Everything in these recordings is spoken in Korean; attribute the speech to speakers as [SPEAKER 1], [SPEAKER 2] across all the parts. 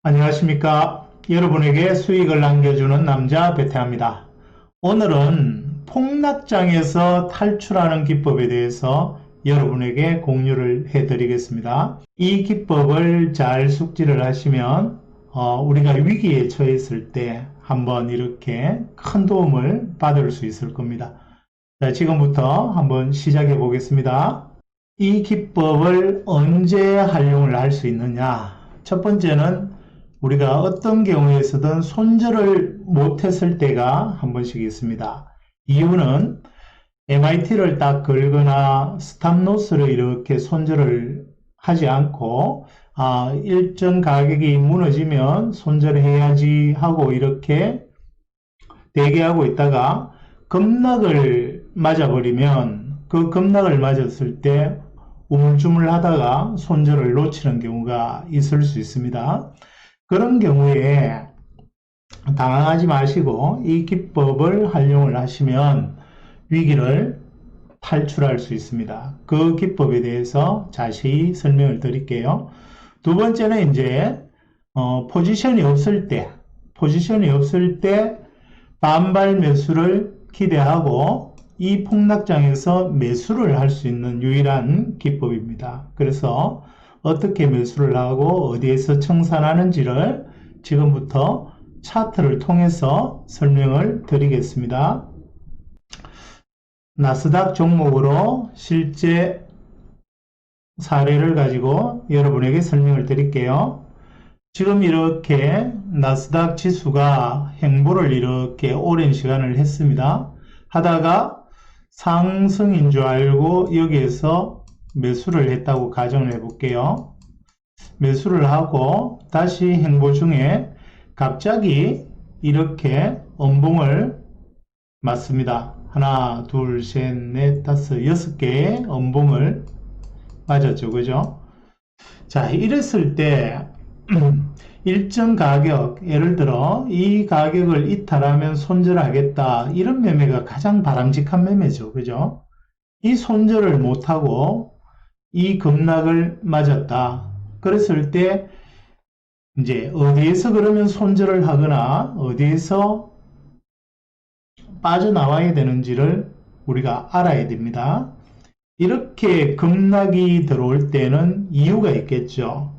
[SPEAKER 1] 안녕하십니까. 여러분에게 수익을 남겨주는 남자 베테랑입니다. 오늘은 폭락장에서 탈출하는 기법에 대해서 여러분에게 공유를 해드리겠습니다. 이 기법을 잘 숙지를 하시면 우리가 위기에 처했을 때 한번 이렇게 큰 도움을 받을 수 있을 겁니다. 자, 지금부터 한번 시작해 보겠습니다. 이 기법을 언제 활용을 할 수 있느냐? 첫 번째는 우리가 어떤 경우에서든 손절을 못했을 때가 한 번씩 있습니다. 이유는 MIT를 딱 걸거나 스탑로스를 이렇게 손절을 하지 않고 일정 가격이 무너지면 손절해야지 하고 이렇게 대기하고 있다가 급락을 맞아버리면 그 급락을 맞았을 때 우물쭈물 하다가 손절을 놓치는 경우가 있을 수 있습니다. 그런 경우에 당황하지 마시고 이 기법을 활용을 하시면 위기를 탈출할 수 있습니다. 그 기법에 대해서 자세히 설명을 드릴게요. 두 번째는 이제 포지션이 없을 때 반발 매수를 기대하고 이 폭락장에서 매수를 할 수 있는 유일한 기법입니다. 그래서 어떻게 매수를 하고 어디에서 청산하는지를 지금부터 차트를 통해서 설명을 드리겠습니다. 나스닥 종목으로 실제 사례를 가지고 여러분에게 설명을 드릴게요. 지금 이렇게 나스닥 지수가 행보를 이렇게 오랜 시간을 했습니다. 하다가 상승인 줄 알고 여기에서 매수를 했다고 가정을 해볼게요. 매수를 하고 다시 행보 중에 갑자기 이렇게 음봉을 맞습니다. 하나, 둘, 셋, 넷, 다섯, 6개의 음봉을 맞았죠. 그죠? 자, 이랬을 때 일정 가격, 예를 들어 이 가격을 이탈하면 손절하겠다. 이런 매매가 가장 바람직한 매매죠. 그죠? 이 손절을 못하고 이 급락을 맞았다. 그랬을 때 이제 어디에서 그러면 손절을 하거나 어디에서 빠져나와야 되는지를 우리가 알아야 됩니다. 이렇게 급락이 들어올 때는 이유가 있겠죠.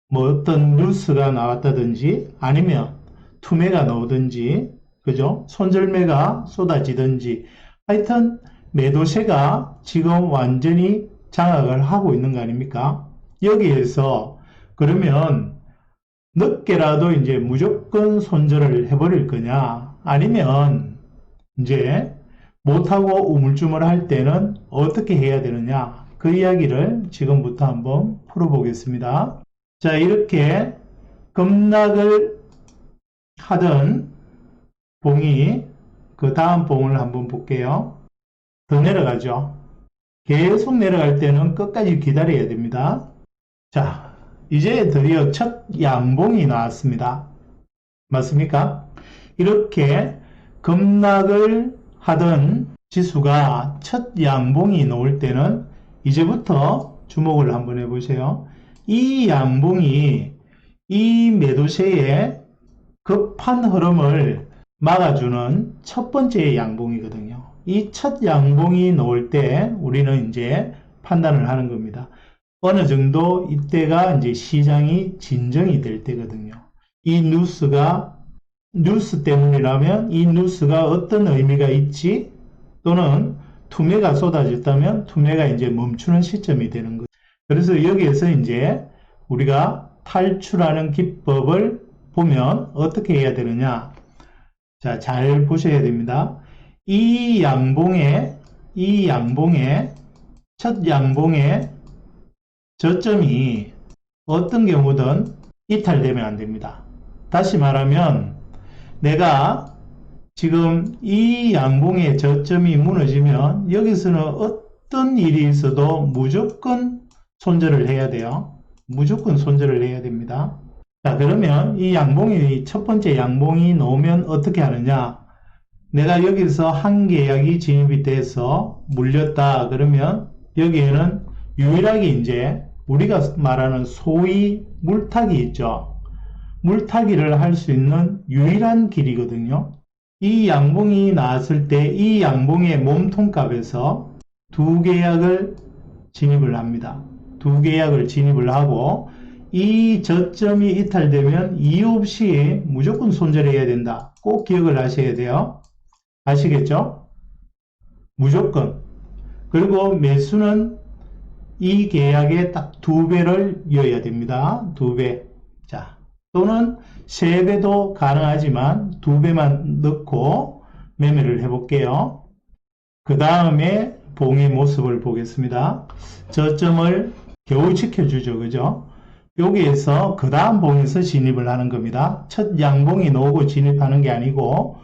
[SPEAKER 1] 뭐 어떤 뉴스가 나왔다든지 아니면 투매가 나오든지 그죠? 손절매가 쏟아지든지 하여튼 매도세가 지금 완전히 장악을 하고 있는 거 아닙니까? 여기에서 그러면 늦게라도 이제 무조건 손절을 해버릴 거냐 아니면 이제 못하고 우물쭈물 할 때는 어떻게 해야 되느냐 그 이야기를 지금부터 한번 풀어보겠습니다. 자, 이렇게 급락을 하던 봉이 그 다음 봉을 한번 볼게요. 더 내려가죠. 계속 내려갈 때는 끝까지 기다려야 됩니다. 자, 이제 드디어 첫 양봉이 나왔습니다. 맞습니까? 이렇게 급락을 하던 지수가 첫 양봉이 나올 때는 이제부터 주목을 한번 해보세요. 이 양봉이 이 매도세의 급한 흐름을 막아주는 첫 번째 양봉이거든요. 이 첫 양봉이 나올 때 우리는 이제 판단을 하는 겁니다. 어느 정도 이때가 이제 시장이 진정이 될 때거든요. 이 뉴스 때문이라면 이 뉴스가 어떤 의미가 있지 또는 투매가 쏟아졌다면 투매가 이제 멈추는 시점이 되는 거죠. 그래서 여기에서 이제 우리가 탈출하는 기법을 보면 어떻게 해야 되느냐. 자, 잘 보셔야 됩니다. 이 양봉의 첫 양봉의 저점이 어떤 경우든 이탈되면 안 됩니다. 다시 말하면 내가 지금 이 양봉의 저점이 무너지면 여기서는 어떤 일이 있어도 무조건 손절을 해야 돼요. 무조건 손절을 해야 됩니다. 자, 그러면 이 양봉이 첫 번째 양봉이 나오면 어떻게 하느냐. 내가 여기서 한 계약이 진입이 돼서 물렸다 그러면 여기에는 유일하게 이제 우리가 말하는 소위 물타기 있죠. 물타기를 할 수 있는 유일한 길이거든요. 이 양봉이 나왔을 때 이 양봉의 몸통값에서 두 계약을 진입을 합니다. 두 계약을 진입을 하고 이 저점이 이탈되면 이유 없이 무조건 손절해야 된다. 꼭 기억을 하셔야 돼요. 아시겠죠? 무조건. 그리고 매수는 이 계약의 딱 2배를 이어야 됩니다. 2배. 자, 또는 3배도 가능하지만 2배만 넣고 매매를 해볼게요. 그 다음에 봉의 모습을 보겠습니다. 저점을 겨우 지켜주죠. 그죠? 여기에서 그 다음 봉에서 진입을 하는 겁니다. 첫 양봉이 나오고 진입하는 게 아니고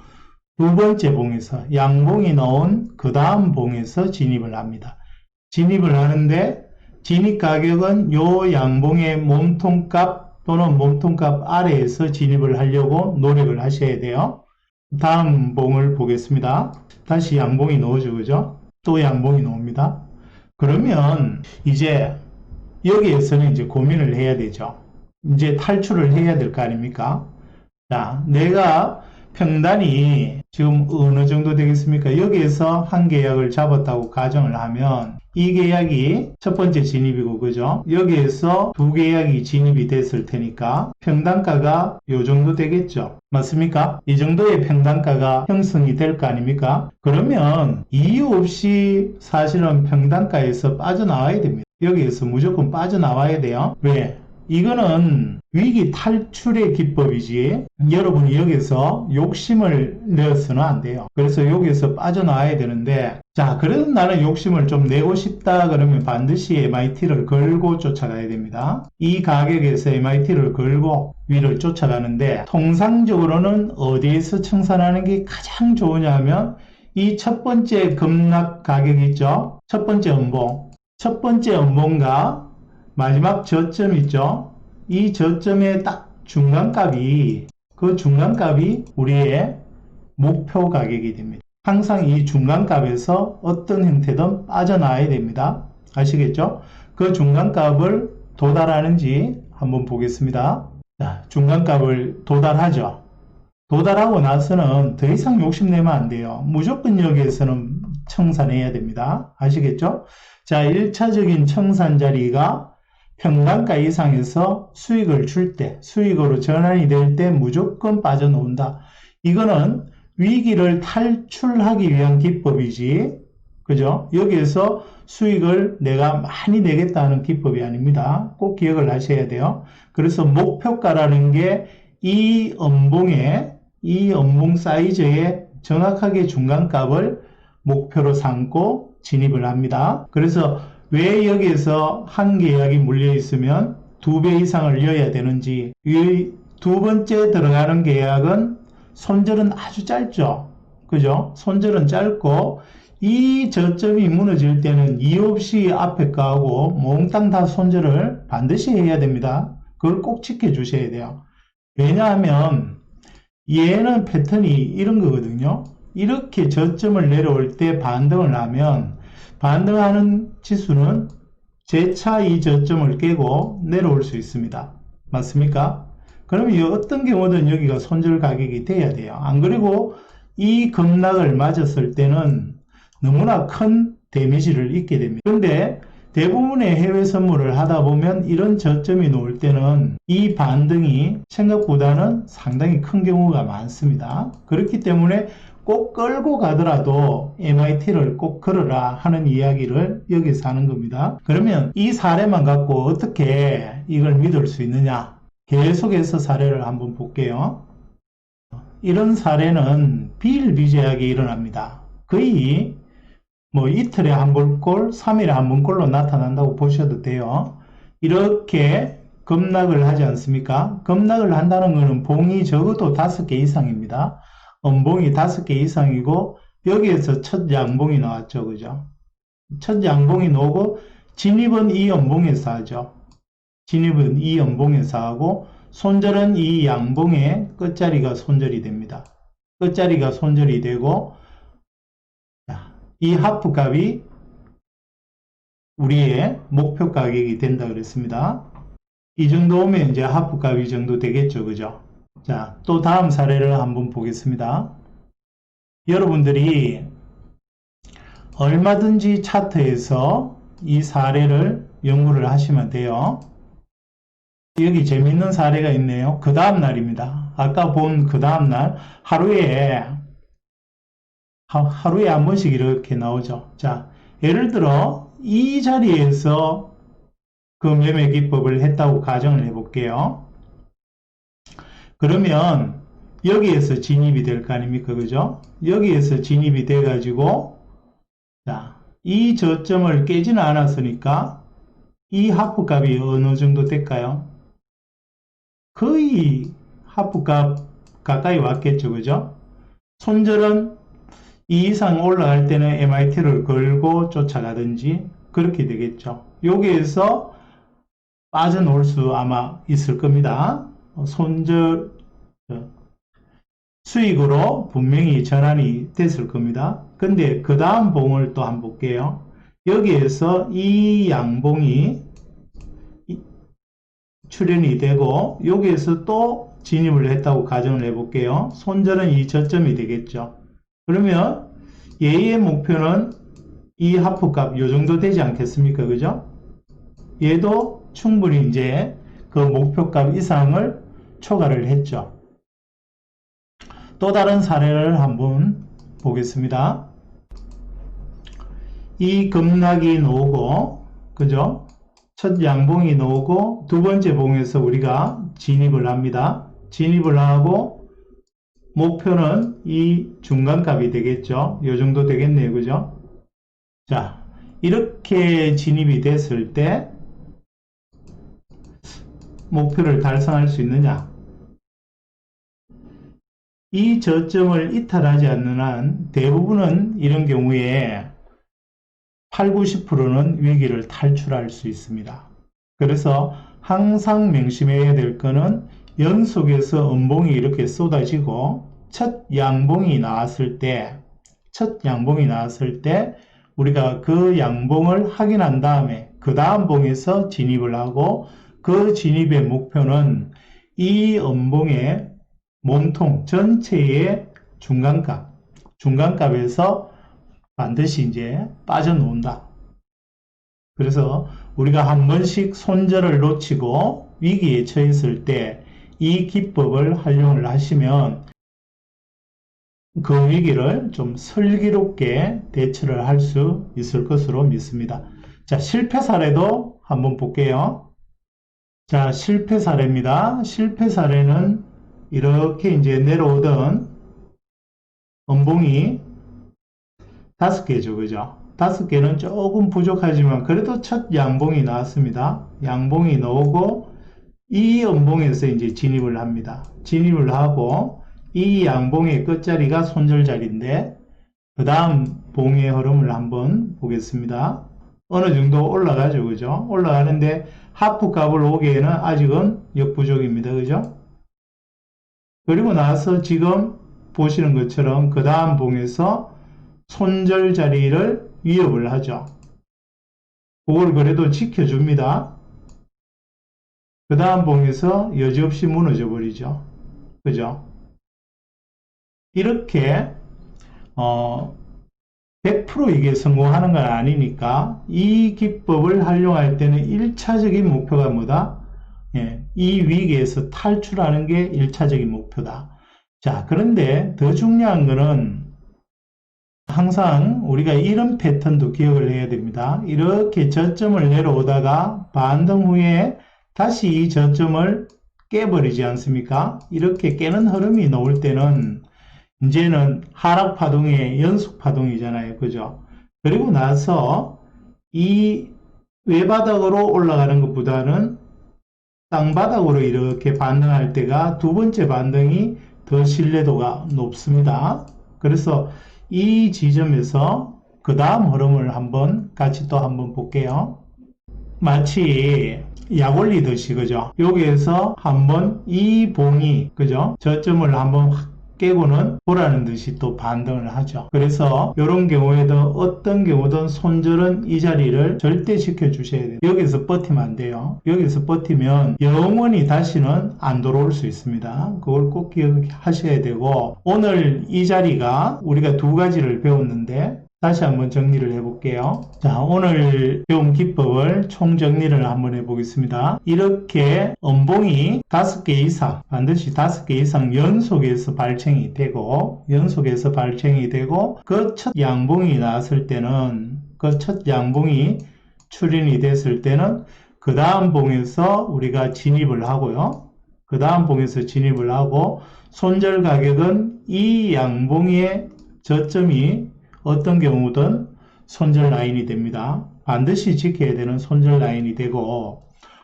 [SPEAKER 1] 두 번째 봉에서 양봉이 나온 그 다음 봉에서 진입을 합니다. 진입을 하는데 진입 가격은 요 양봉의 몸통값 또는 몸통값 아래에서 진입을 하려고 노력을 하셔야 돼요. 다음 봉을 보겠습니다. 다시 양봉이 나오죠. 그죠? 또 양봉이 나옵니다. 그러면 이제 여기에서는 이제 고민을 해야 되죠. 이제 탈출을 해야 될 거 아닙니까? 자, 내가 평단이 지금 어느 정도 되겠습니까? 여기에서 한 계약을 잡았다고 가정을 하면 이 계약이 첫 번째 진입이고, 그죠? 여기에서 두 계약이 진입이 됐을 테니까 평단가가 요 정도 되겠죠? 맞습니까? 이 정도의 평단가가 형성이 될 거 아닙니까? 그러면 이유 없이 사실은 평단가에서 빠져나와야 됩니다. 여기에서 무조건 빠져나와야 돼요. 왜? 이거는 위기 탈출의 기법이지 여러분이 여기서 욕심을 내서는 안 돼요. 그래서 여기서 빠져나와야 되는데, 자, 그래도 나는 욕심을 좀 내고 싶다 그러면 반드시 MIT를 걸고 쫓아가야 됩니다. 이 가격에서 MIT를 걸고 위를 쫓아가는데, 통상적으로는 어디에서 청산하는 게 가장 좋으냐 하면 이 첫 번째 급락 가격 있죠? 첫 번째 음봉. 첫 번째 음봉과 마지막 저점 있죠? 이 저점의 딱 중간값이, 그 중간값이 우리의 목표 가격이 됩니다. 항상 이 중간값에서 어떤 형태든 빠져나와야 됩니다. 아시겠죠? 그 중간값을 도달하는지 한번 보겠습니다. 자, 중간값을 도달하죠. 도달하고 나서는 더 이상 욕심내면 안 돼요. 무조건 여기에서는 청산해야 됩니다. 아시겠죠? 자, 1차적인 청산 자리가 평단가 이상에서 수익을 줄 때, 수익으로 전환이 될 때 무조건 빠져나온다. 이거는 위기를 탈출하기 위한 기법이지, 그죠? 여기에서 수익을 내가 많이 내겠다는 기법이 아닙니다. 꼭 기억을 하셔야 돼요. 그래서 목표가라는 게 이 음봉 사이즈의 정확하게 중간값을 목표로 삼고 진입을 합니다. 그래서 왜 여기에서 한 계약이 물려 있으면 2배 이상을 이어야 되는지, 이 두 번째 들어가는 계약은 손절은 아주 짧죠. 그죠? 손절은 짧고 이 저점이 무너질 때는 이유 없이 앞에 거하고 몽땅 다 손절을 반드시 해야 됩니다. 그걸 꼭 지켜주셔야 돼요. 왜냐하면 얘는 패턴이 이런 거거든요. 이렇게 저점을 내려올 때 반등을 하면 반등하는 지수는 재차 이 저점을 깨고 내려올 수 있습니다. 맞습니까? 그러면 어떤 경우든 여기가 손절 가격이 돼야 돼요. 안 그리고 이 급락을 맞았을 때는 너무나 큰 데미지를 입게 됩니다. 그런데 대부분의 해외 선물을 하다 보면 이런 저점이 놓을 때는 이 반등이 생각보다는 상당히 큰 경우가 많습니다. 그렇기 때문에 꼭 끌고 가더라도 MIT를 꼭 걸어라 하는 이야기를 여기서 하는 겁니다. 그러면 이 사례만 갖고 어떻게 이걸 믿을 수 있느냐? 계속해서 사례를 한번 볼게요. 이런 사례는 비일비재하게 일어납니다. 거의 뭐 이틀에 한 번꼴, 3일에 한 번꼴로 나타난다고 보셔도 돼요. 이렇게 급락을 하지 않습니까? 급락을 한다는 것은 봉이 적어도 5개 이상입니다. 음봉이 5개 이상이고 여기에서 첫 양봉이 나왔죠. 그죠? 첫 양봉이 나오고 진입은 이 음봉에서 하죠. 진입은 이 음봉에서 하고 손절은 이 양봉의 끝자리가 손절이 됩니다. 끝자리가 손절이 되고 이 하프 값이 우리의 목표 가격이 된다 그랬습니다. 이 정도 오면 이제 하프값 이 정도 되겠죠. 그죠? 자, 또 다음 사례를 한번 보겠습니다. 여러분들이 얼마든지 차트에서 이 사례를 연구를 하시면 돼요. 여기 재밌는 사례가 있네요. 그 다음 날입니다. 아까 본 그 다음 날 하루에 한 번씩 이렇게 나오죠. 자, 예를 들어 이 자리에서 그 매매 기법을 했다고 가정을 해볼게요. 그러면 여기에서 진입이 될 거 아닙니까? 그죠? 여기에서 진입이 돼 가지고 자, 이 저점을 깨지는 않았으니까 이 하프값이 어느 정도 될까요? 거의 하프값 가까이 왔겠죠. 그죠? 손절은 이 이상 올라갈 때는 MIT를 걸고 쫓아가든지 그렇게 되겠죠. 여기에서 빠져나올 수 아마 있을 겁니다. 손절 수익으로 분명히 전환이 됐을 겁니다. 근데 그 다음 봉을 또 한번 볼게요. 여기에서 이 양봉이 출현이 되고 여기에서 또 진입을 했다고 가정을 해볼게요. 손절은 이 저점이 되겠죠. 그러면 얘의 목표는 이 하프값 요 정도 되지 않겠습니까? 그죠? 얘도 충분히 이제 그 목표값 이상을 초과를 했죠. 또 다른 사례를 한번 보겠습니다. 이 급락이 나오고, 그죠? 첫 양봉이 나오고, 두 번째 봉에서 우리가 진입을 합니다. 진입을 하고, 목표는 이 중간값이 되겠죠? 요 정도 되겠네요. 그죠? 자, 이렇게 진입이 됐을 때, 목표를 달성할 수 있느냐? 이 저점을 이탈하지 않는 한 대부분은 이런 경우에 8, 90%는 위기를 탈출할 수 있습니다. 그래서 항상 명심해야 될 거는 연속해서 음봉이 이렇게 쏟아지고 첫 양봉이 나왔을 때 우리가 그 양봉을 확인한 다음에 그 다음 봉에서 진입을 하고 그 진입의 목표는 이 음봉의 몸통 전체의 중간값에서 반드시 이제 빠져나온다. 그래서 우리가 한 번씩 손절을 놓치고 위기에 처했을 때 이 기법을 활용을 하시면 그 위기를 좀 슬기롭게 대처를 할 수 있을 것으로 믿습니다. 자, 실패 사례도 한번 볼게요. 자, 실패 사례입니다. 실패 사례는 이렇게 이제 내려오던 음봉이 5개죠. 그죠? 5개는 조금 부족하지만 그래도 첫 양봉이 나왔습니다. 양봉이 나오고 이 음봉에서 이제 진입을 합니다. 진입을 하고 이 양봉의 끝자리가 손절자리인데 그 다음 봉의 흐름을 한번 보겠습니다. 어느 정도 올라가죠. 그죠? 올라가는데 하프 값을 오기에는 아직은 역부족입니다. 그죠? 그리고 나서 지금 보시는 것처럼 그 다음 봉에서 손절 자리를 위협을 하죠. 그걸 그래도 지켜줍니다. 그 다음 봉에서 여지없이 무너져 버리죠. 그죠? 이렇게 100% 이게 성공하는 건 아니니까 이 기법을 활용할 때는 1차적인 목표가 뭐다? 예, 이 위기에서 탈출하는 게 1차적인 목표다. 자, 그런데 더 중요한 거는 항상 우리가 이런 패턴도 기억을 해야 됩니다. 이렇게 저점을 내려오다가 반등 후에 다시 이 저점을 깨버리지 않습니까? 이렇게 깨는 흐름이 나올 때는 이제는 하락 파동의 연속 파동이잖아요. 그죠? 그리고 나서 이 외바닥으로 올라가는 것보다는 땅바닥으로 이렇게 반등할 때가 두 번째 반등이 더 신뢰도가 높습니다. 그래서 이 지점에서 그 다음 흐름을 같이 또 한번 볼게요. 마치 약 올리듯이, 그죠? 여기에서 한번 이 봉이, 그죠? 저점을 한번 확 깨고는 보라는 듯이 또 반등을 하죠. 그래서 이런 경우에도 어떤 경우든 손절은 이 자리를 절대 지켜주셔야 돼요. 여기서 버티면 안 돼요. 여기서 버티면 영원히 다시는 안 돌아올 수 있습니다. 그걸 꼭 기억하셔야 되고, 오늘 이 자리가 우리가 두 가지를 배웠는데 다시 한번 정리를 해볼게요. 자, 오늘 배운 기법을 총정리를 한번 해보겠습니다. 이렇게 음봉이 5개 이상, 반드시 5개 이상 연속해서 발생이 되고, 그 첫 양봉이 나왔을 때는, 그 첫 양봉이 출현이 됐을 때는 그 다음 봉에서 우리가 진입을 하고요. 그 다음 봉에서 진입을 하고, 손절 가격은 이 양봉의 저점이 어떤 경우든 손절 라인이 됩니다. 반드시 지켜야 되는 손절 라인이 되고,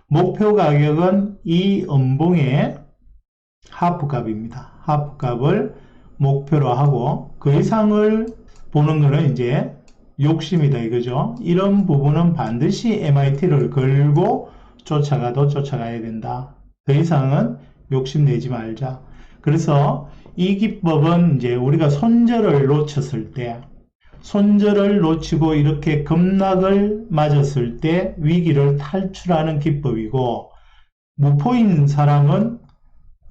[SPEAKER 1] 목표 가격은 이 음봉의 하프값입니다. 하프값을 목표로 하고, 그 이상을 보는 거는 이제 욕심이다 이거죠. 이런 부분은 반드시 MIT를 걸고 쫓아가야 된다. 더 이상은 욕심내지 말자. 그래서 이 기법은 이제 우리가 손절을 놓쳤을 때, 손절을 놓치고 이렇게 급락을 맞았을 때 위기를 탈출하는 기법이고, 무포인 사람은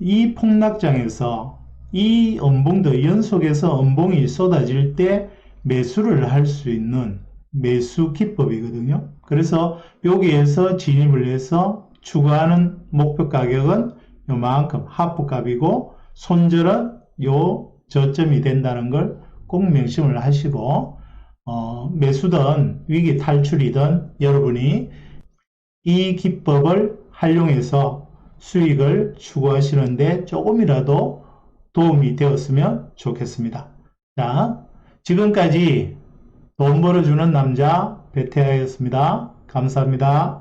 [SPEAKER 1] 이 폭락장에서 이 음봉도 연속해서 음봉이 쏟아질 때 매수를 할 수 있는 매수 기법이거든요. 그래서 여기에서 진입을 해서 추구하는 목표 가격은 요만큼 하프값이고, 손절은 요 저점이 된다는 걸 꼭 명심을 하시고, 매수든 위기 탈출이든 여러분이 이 기법을 활용해서 수익을 추구하시는데 조금이라도 도움이 되었으면 좋겠습니다. 자, 지금까지 돈 벌어주는 남자 배태하였습니다. 감사합니다.